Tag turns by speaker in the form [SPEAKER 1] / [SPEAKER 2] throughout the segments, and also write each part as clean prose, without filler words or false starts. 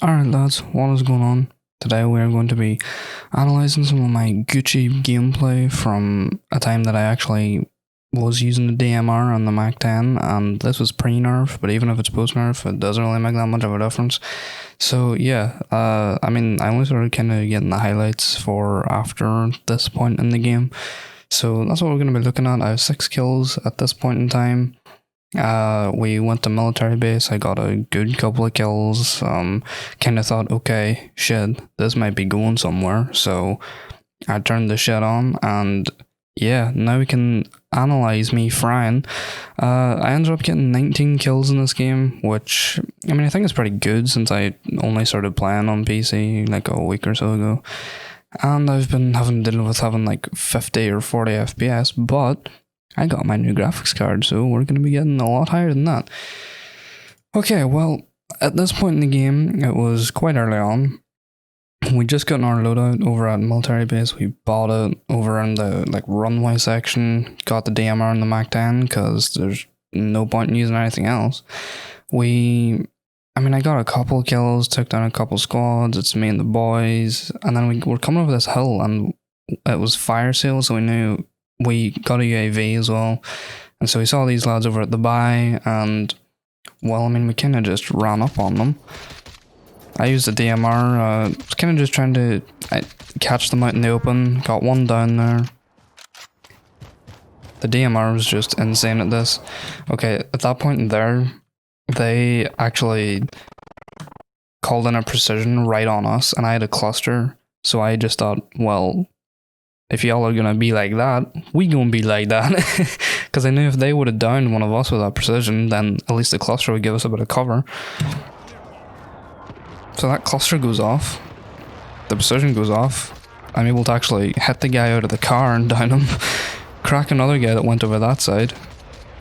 [SPEAKER 1] Alright lads, what is going on? Today we are going to be analysing some of my Gucci gameplay from a time that I actually was using the DMR on the Mac 10, and this was pre-nerf, but even if it's post-nerf, it doesn't really make that much of a difference. So yeah, I only started kind of getting the highlights for after this point in the game. So that's what we're going to be looking at. I have 6 kills at this point in time. We went to military base. I got a good couple of kills. Kind of thought, okay, shit, this might be going somewhere. So I turned the shit on, and yeah, now we can analyze me frying. I ended up getting 19 kills in this game, which I think it's pretty good since I only started playing on PC like a week or so ago, and I've been having to deal with having like 50 or 40 FPS, but I got my new graphics card, so we're going to be getting a lot higher than that. Okay, well, at this point in the game, it was quite early on. We just got our loadout over at military base. We bought it over in the runway section, got the DMR and the Mac 10 because there's no point in using anything else. I got a couple kills, took down a couple squads, it's me and the boys, and then we were coming over this hill and it was fire sale, so we knew we got a UAV as well, and so we saw these lads over at the buy, and well, we kind of just ran up on them. I used the DMR, kind of just trying to catch them out in the open, got one down there. The DMR was just insane at this. Okay, at that point in there, they actually called in a precision right on us, and I had a cluster, so I just thought, well, if y'all are gonna be like that, we gonna be like that. Because I knew if they would have downed one of us with that precision, then at least the cluster would give us a bit of cover. So that cluster goes off, the precision goes off, I'm able to actually hit the guy out of the car and down him, crack another guy that went over that side.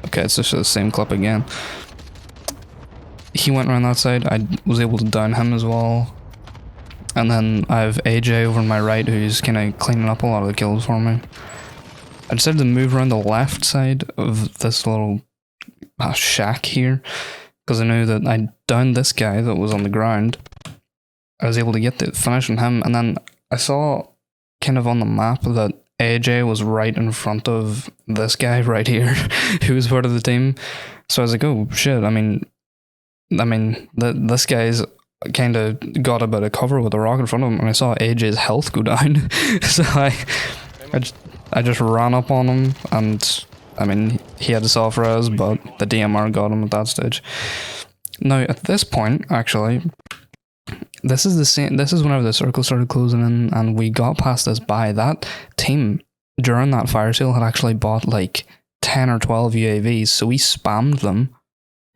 [SPEAKER 1] Okay, it's just the same clip again. He went around that side, I was able to down him as well. And then I have AJ over on my right who's kind of cleaning up a lot of the kills for me. I decided to move around the left side of this little shack here, because I knew that I downed this guy that was on the ground. I was able to get the finish on him, and then I saw kind of on the map that AJ was right in front of this guy right here, who was part of the team. So I was like, oh shit, this guy's kind of got a bit of cover with a rock in front of him, and I saw AJ's health go down. So I just ran up on him, and he had to self-res, but the DMR got him at that stage. Now at this point, actually, this is whenever the circle started closing in, and we got past this buy. That team during that fire sale had actually bought like 10 or 12 UAVs, so we spammed them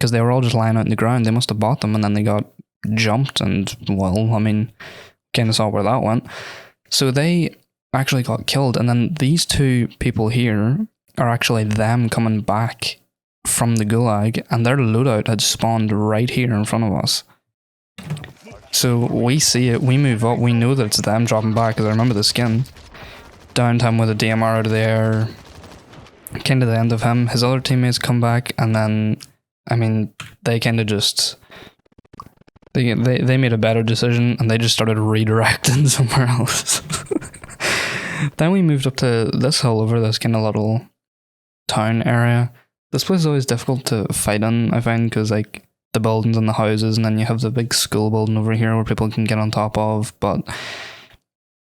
[SPEAKER 1] because they were all just lying out in the ground. They must have bought them, and then they got jumped, and well, kind of saw where that went. So they actually got killed, and then these two people here are actually them coming back from the gulag, and their loadout had spawned right here in front of us. So we see it, we move up, we know that it's them dropping back, because I remember the skin. Downed him with a DMR out of the air, came to the end of him, his other teammates come back, and then, they kind of just... They made a better decision, and they just started redirecting somewhere else. Then we moved up to this hill over this kind of little town area. This place is always difficult to fight in, I find, because the buildings and the houses, and then you have the big school building over here where people can get on top of, but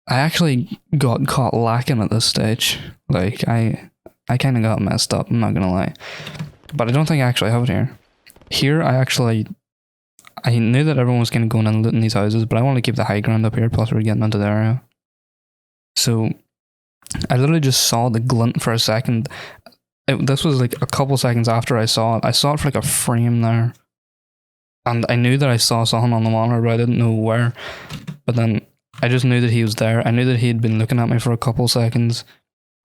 [SPEAKER 1] I actually got caught lacking at this stage. I kind of got messed up, I'm not gonna lie. But I don't think I actually have it here. Here, I knew that everyone was kind of going and looting these houses, but I wanted to keep the high ground up here, plus we're getting into the area. So, I literally just saw the glint for a second. This was like a couple seconds after I saw it. I saw it for like a frame there. And I knew that I saw something on the monitor, but I didn't know where. But then, I just knew that he was there. I knew that he had been looking at me for a couple seconds.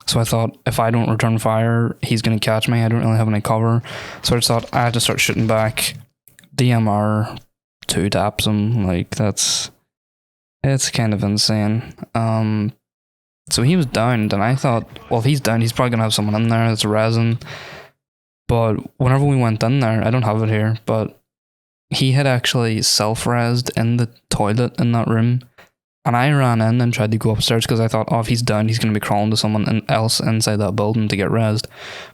[SPEAKER 1] So I thought, if I don't return fire, he's going to catch me. I don't really have any cover. So I just thought, I had to start shooting back. DMR 2 taps him, it's kind of insane. So he was downed, and I thought, well, if he's down, he's probably gonna have someone in there that's resin. But whenever we went in there, I don't have it here, but he had actually self-resed in the toilet in that room. And I ran in and tried to go upstairs because I thought, oh, if he's down, he's going to be crawling to someone else inside that building to get rezzed.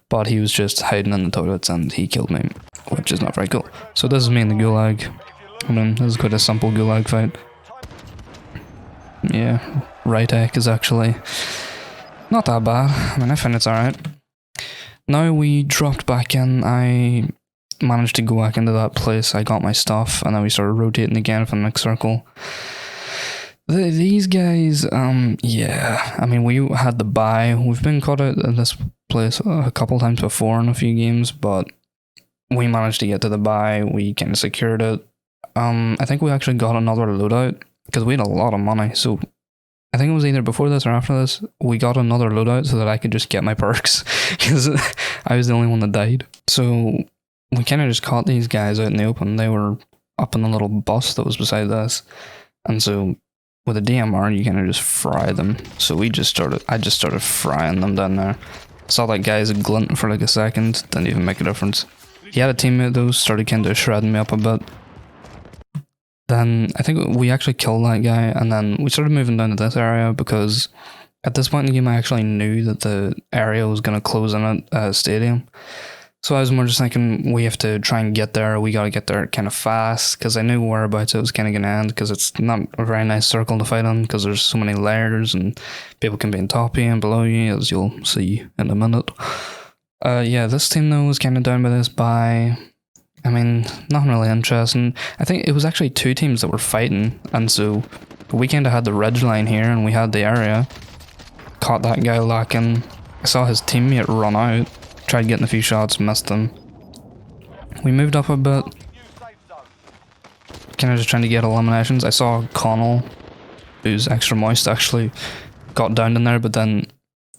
[SPEAKER 1] But he was just hiding in the toilets and he killed me, which is not very cool. So this is me in the gulag. I mean, this is quite a simple gulag fight. Yeah, right egg is actually not that bad. I mean, I find it's alright. Now we dropped back in. I managed to go back into that place. I got my stuff and then we started rotating again for the next circle. These guys, yeah, I mean, we had the buy. We've been caught out in this place a couple times before in a few games, but we managed to get to the buy. We kind of secured it. I think we actually got another loadout because we had a lot of money. So I think it was either before this or after this. We got another loadout so that I could just get my perks because I was the only one that died. So we kind of just caught these guys out in the open. They were up in the little bus that was beside this, and so with a DMR, you kind of just fry them. So I just started frying them down there. Saw that guy's glint for like a second, didn't even make a difference. He had a teammate though, started kind of shredding me up a bit. Then I think we actually killed that guy, and then we started moving down to this area because at this point in the game I actually knew that the area was going to close in at stadium. So I was more just thinking, we have to try and get there, we gotta get there kind of fast, because I knew whereabouts it was kind of going to end, because it's not a very nice circle to fight on, because there's so many layers, and people can be on top of you and below you, as you'll see in a minute. Yeah, this team though was kind of down by this buy. I mean, nothing really interesting. I think it was actually two teams that were fighting, and so we kind of had the ridge line here, and we had the area. Caught that guy lacking. I saw his teammate run out. Tried getting a few shots, missed them. We moved up a bit. Kind of just trying to get eliminations. I saw Connell, who's extra moist, actually got downed in there, but then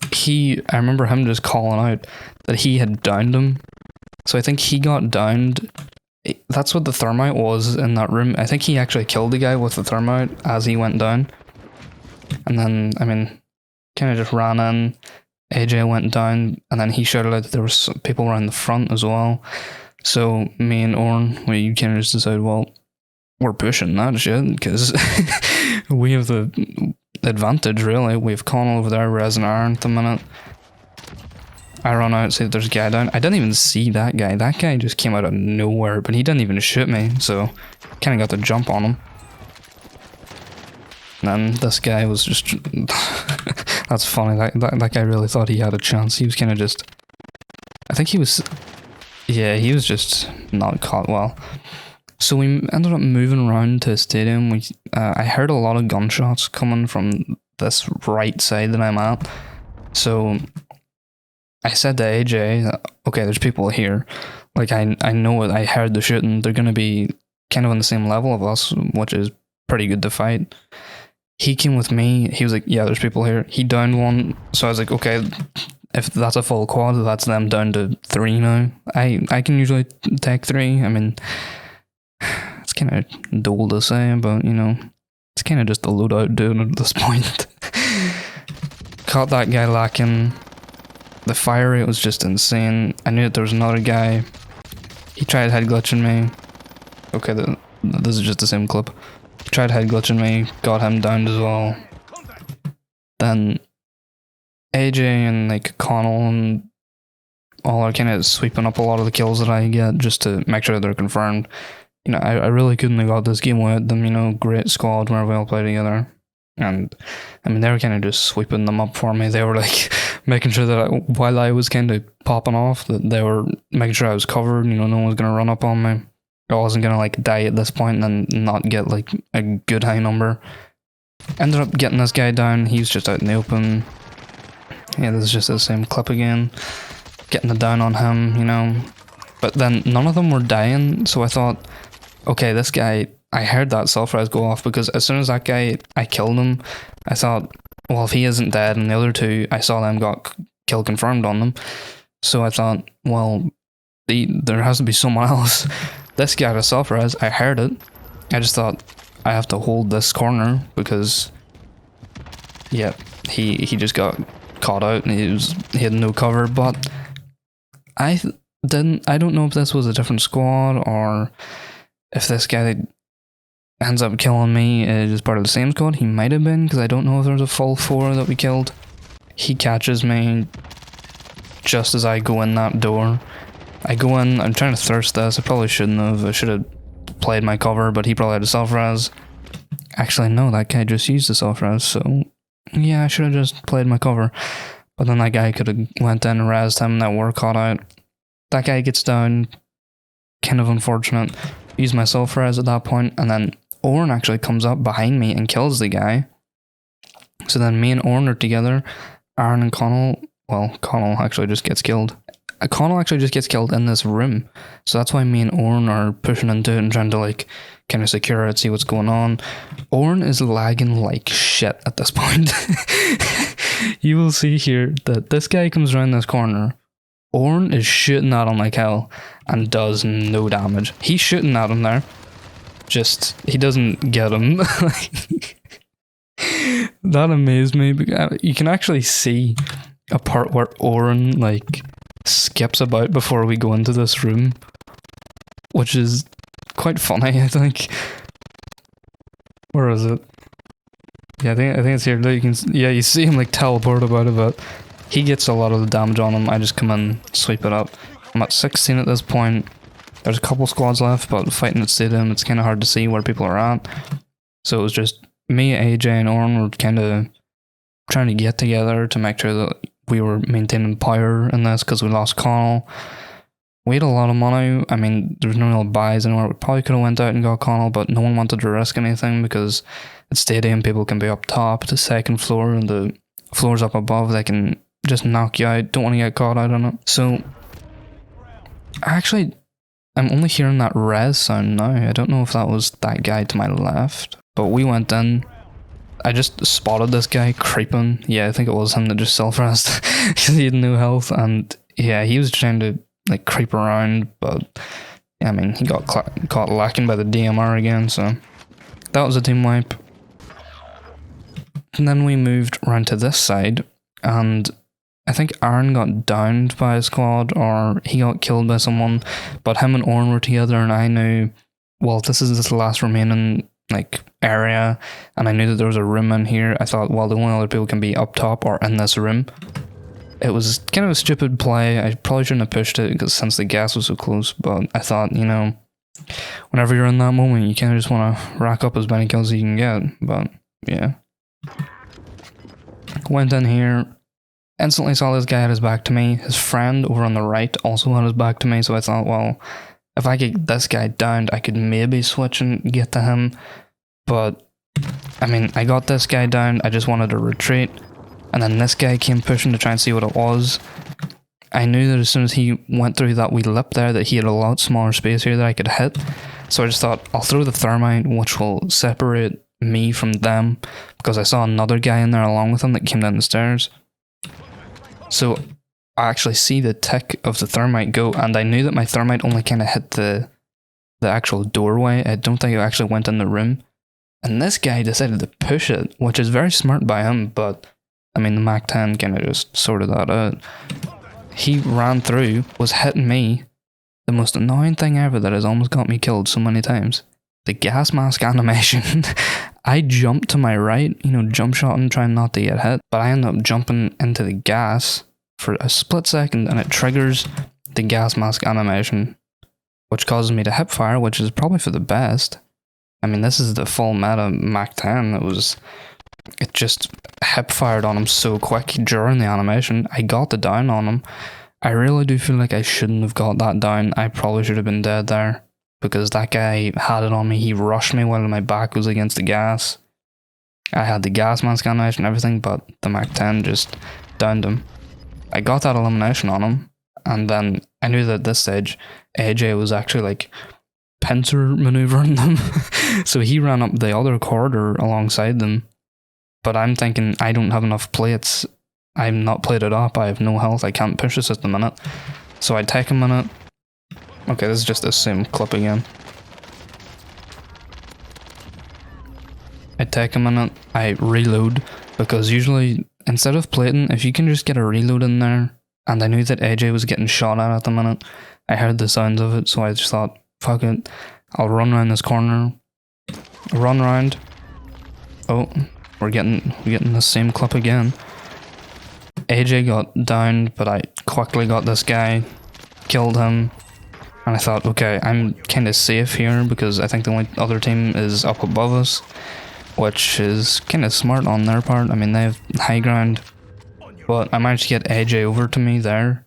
[SPEAKER 1] I remember him just calling out that he had downed him. So I think he got downed. That's what the thermite was in that room. I think he actually killed the guy with the thermite as he went down. And then, I mean, kind of just ran in. AJ went down, and then he shouted out that there was people around the front as well. So me and Oren, we kind of just decided, well, we're pushing that shit, because we have the advantage, really. We have Connell over there, resin iron at the minute. I run out, see that there's a guy down. I didn't even see that guy. That guy just came out of nowhere, but he didn't even shoot me, so kind of got the jump on him. And then this guy was just... That's funny, that guy really thought he had a chance. He was kind of just... I think he was... Yeah, he was just not caught well. So we ended up moving around to a stadium. I heard a lot of gunshots coming from this right side that I'm at. So I said to AJ, okay, there's people here. Like, I know it, I heard the shooting. They're going to be kind of on the same level of us, which is pretty good to fight. He came with me. He was like, yeah, there's people here. He downed one. So I was like, okay, if that's a full quad, that's them down to 3 now. I can usually take 3. I mean, it's kind of dull to say, but, you know, it's kind of just a loadout doing it at this point. Caught that guy lacking. The fire rate was just insane. I knew that there was another guy. He tried head glitching me. Okay, this is just the same clip. Tried head glitching me, got him downed as well. Then AJ and like Connell and all are kind of sweeping up a lot of the kills that I get just to make sure that they're confirmed. You know, I really couldn't have got this game without them, you know, great squad where we all play together. And I mean, they were kind of just sweeping them up for me. They were like making sure that while I was kind of popping off, that they were making sure I was covered, you know, no one was going to run up on me. I wasn't going to like die at this point and then not get like a good high number. Ended up getting this guy down. He was just out in the open. Yeah, this is just the same clip again. Getting the down on him, you know. But then none of them were dying, so I thought, okay, this guy, I heard that self-res go off because as soon as that guy, I killed him, I thought, well, if he isn't dead and the other 2, I saw them got kill confirmed on them. So I thought, well, there has to be someone else. This guy had a self-res, I heard it. I just thought, I have to hold this corner because, yeah, he just got caught out and he had no cover. But I don't know if this was a different squad or if this guy ends up killing me is part of the same squad. He might have been, because I don't know if there's a full 4 that we killed. He catches me just as I go in that door. I go in, I'm trying to thirst this. I probably shouldn't have. I should have played my cover, but he probably had a self-res. Actually, no, that guy just used the self-res, so yeah, I should have just played my cover. But then that guy could have went in and rezzed him, that were caught out. That guy gets down, kind of unfortunate. Use my self-res at that point, and then Orn actually comes up behind me and kills the guy. So then me and Orn are together. Aaron and Connell, well, Connell actually just gets killed. Connell actually just gets killed in this room. So that's why me and Orn are pushing into it and trying to like kind of secure it, see what's going on. Orn is lagging like shit at this point. You will see here that this guy comes around this corner. Orn is shooting at him like hell and does no damage. He's shooting at him there. Just, he doesn't get him. That amazed me. You can actually see a part where Orn like skips about before we go into this room, which is quite funny, I think. Where is it? Yeah, I think it's here. You can, yeah, you see him like teleport about a bit. He gets a lot of the damage on him. I just come in, sweep it up. I'm at 16 at this point. There's a couple squads left, but fighting at stadium, it's kind of hard to see where people are at. So it was just me, AJ, and Orn were kind of trying to get together to make sure that we were maintaining power in this, because we lost Connell. We had a lot of money. I mean, there's no real buys anywhere. We probably could have went out and got Connell, but no one wanted to risk anything, because at stadium people can be up top, the second floor, and the floors up above, they can just knock you out. Don't want to get caught out on it. So actually, I'm only hearing that res sound now. I don't know if that was that guy to my left, but we went in. I just spotted this guy creeping. Yeah, I think it was him that just self-rested because he had no health, and yeah, he was trying to like creep around, but yeah, I mean, he got caught lacking by the DMR again, so that was a team wipe. And then we moved around to this side, and I think Aaron got downed by a squad, or he got killed by someone, but him and Orn were together, and I knew, well, this is the last remaining like area, and I knew that there was a room in here. I thought, well, the only other people can be up top or in this room. It was kind of a stupid play. I probably shouldn't have pushed it, because since the gas was so close, but I thought, you know, whenever you're in that moment, you kind of just want to rack up as many kills as you can get. But yeah, went in here, instantly saw this guy had his back to me. His friend over on the right also had his back to me, so I thought, well, if I get this guy downed, I could maybe switch and get to him. But I mean, I got this guy down, I just wanted to retreat, and then this guy came pushing to try and see what it was. I knew that as soon as he went through that wee lip there, that he had a lot smaller space here that I could hit. So I just thought, I'll throw the thermite, which will separate me from them, because I saw another guy in there along with him that came down the stairs. So I actually see the tick of the thermite go, and I knew that my thermite only kind of hit the actual doorway. I don't think it actually went in the room. And this guy decided to push it, which is very smart by him, but I mean, the Mac 10 kind of just sorted that out. He ran through, was hitting me. The most annoying thing ever that has almost got me killed so many times. The gas mask animation. I jumped to my right, you know, jump shotting, trying not to get hit, but I ended up jumping into the gas for a split second, and it triggers the gas mask animation, which causes me to hip fire, which is probably for the best. I mean, this is the full meta Mac 10. It just hip fired on him so quick during the animation. I got the down on him. I really do feel like I shouldn't have got that down. I probably should have been dead there, because that guy had it on me. He rushed me while my back was against the gas. I had the gas mask animation and everything, but the Mac 10 just downed him. I got that elimination on him, and then I knew that at this stage, AJ was actually like pincer maneuvering them. So he ran up the other corridor alongside them. But I'm thinking, I don't have enough plates. I'm not plated up. I have no health. I can't push this at the minute. So I take a minute. Okay, this is just the same clip again. I take a minute. I reload, because usually, instead of plating, if you can just get a reload in there, and I knew that AJ was getting shot at the minute. I heard the sounds of it, so I just thought, fuck it. I'll run around this corner. Run around. Oh, we're getting the same clip again. AJ got downed, but I quickly got this guy, killed him, and I thought, okay, I'm kind of safe here because I think the only other team is up above us, which is kind of smart on their part. I mean, they have high ground, but I managed to get AJ over to me there,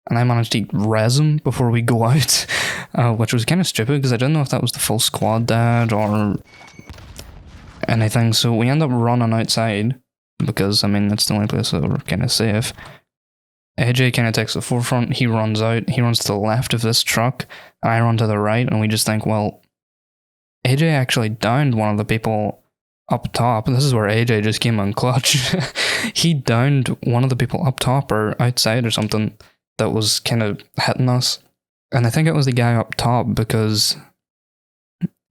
[SPEAKER 1] and I managed to res him before we go out, which was kind of stupid because I didn't know if that was the full squad dead or anything, so we end up running outside. Because, I mean, it's the only place that we're kind of safe. AJ kind of takes the forefront, he runs out, he runs to the left of this truck, and I run to the right, and we just think, well, AJ actually downed one of the people up top. This is where AJ just came on clutch. He downed one of the people up top or outside or something that was kind of hitting us. And I think it was the guy up top because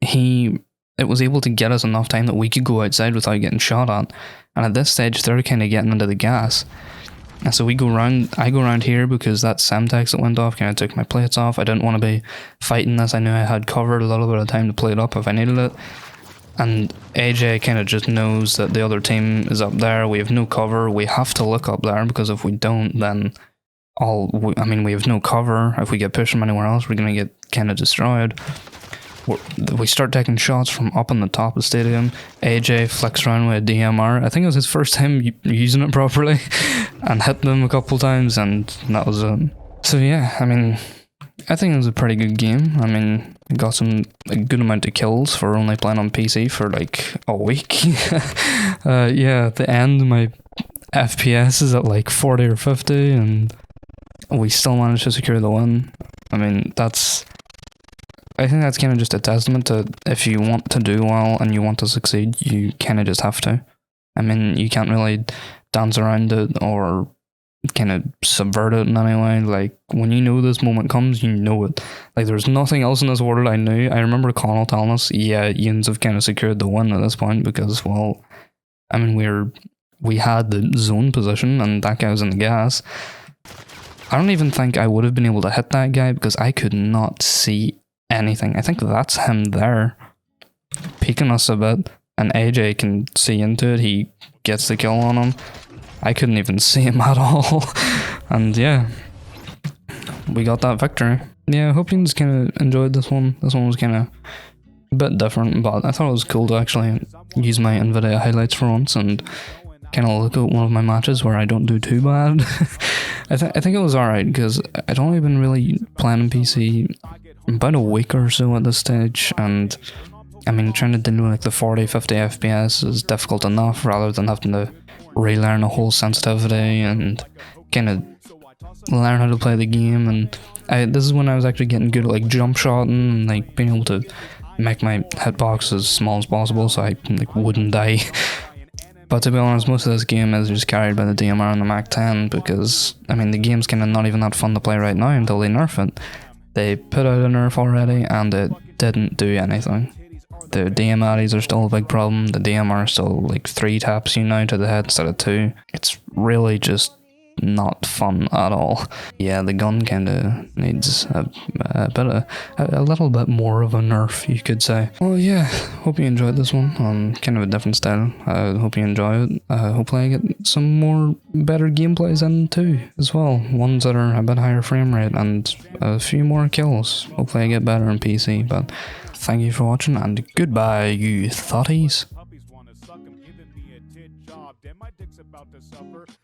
[SPEAKER 1] it was able to get us enough time that we could go outside without getting shot at. And at this stage, they're kind of getting into the gas. And so I go around here because that Semtex that went off kind of took my plates off. I didn't want to be fighting this. I knew I had covered a little bit of time to play it up if I needed it. And AJ kind of just knows that the other team is up there. We have no cover. We have to look up there because if we don't, then we have no cover. If we get pushed from anywhere else, we're going to get kind of destroyed. We start taking shots from up on the top of the stadium. AJ flicks around with a DMR. I think it was his first time using it properly and hit them a couple times, and that was it. So yeah, I mean, I think it was a pretty good game. I mean, got a good amount of kills for only playing on PC for like a week. Yeah, at the end my FPS is at like 40 or 50 and we still managed to secure the win. I mean, I think that's kind of just a testament to if you want to do well and you want to succeed, you kind of just have to. I mean, you can't really dance around it or kind of subvert it in any way. Like, when you know this moment comes, you know it. Like, there's nothing else in this world I knew. I remember Connell telling us, yeah, Yins have kind of secured the win at this point because, well, I mean, we had the zone position and that guy was in the gas. I don't even think I would have been able to hit that guy because I could not see anything. I think that's him there, peeking us a bit, and AJ can see into it. He gets the kill on him. I couldn't even see him at all. And yeah, we got that victory. Yeah, I hope you just kind of enjoyed this one. This one was kind of a bit different, but I thought it was cool to actually use my NVIDIA highlights for once and kind of look at one of my matches where I don't do too bad. I think it was alright because I'd only been really playing on PC about a week or so at this stage, and I mean, trying to deal with like the 40-50 FPS is difficult enough rather than having to relearn a whole sensitivity and kind of learn how to play the game. And this is when I was actually getting good at like jump shotting and like being able to make my hitbox as small as possible so I like wouldn't die. But to be honest, most of this game is just carried by the DMR and the Mac 10 because, I mean, the game's kind of not even that fun to play right now until they nerf it. They put out a nerf already and it didn't do anything. The DMRs are still a big problem. The DMR is still like 3 taps you now to the head instead of 2. It's really just not fun at all. Yeah, the gun kinda needs a little bit more of a nerf, you could say. Well, yeah, hope you enjoyed this one on kind of a different style. I hope you enjoy it. Hopefully I get some more better gameplays in too, as well. Ones that are a bit higher frame rate and a few more kills. Hopefully I get better on PC, but thank you for watching and goodbye, you thotties.